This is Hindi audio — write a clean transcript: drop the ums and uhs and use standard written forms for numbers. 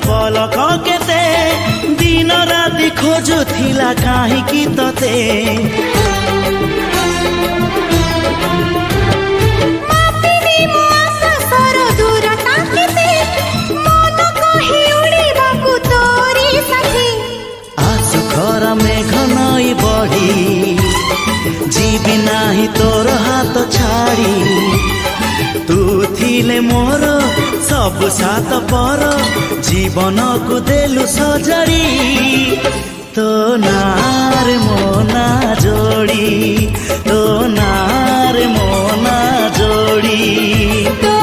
पलक केते दिन राति खोजुथिला काहींकि तते मेघ नई बढ़ी जीवी नाही तोर हाथ छाड़ी तू थिले मोर सब सात पर जीवन को देलु सजड़ी तो नार मोना जोड़ी तो नार मोना जोड़ी।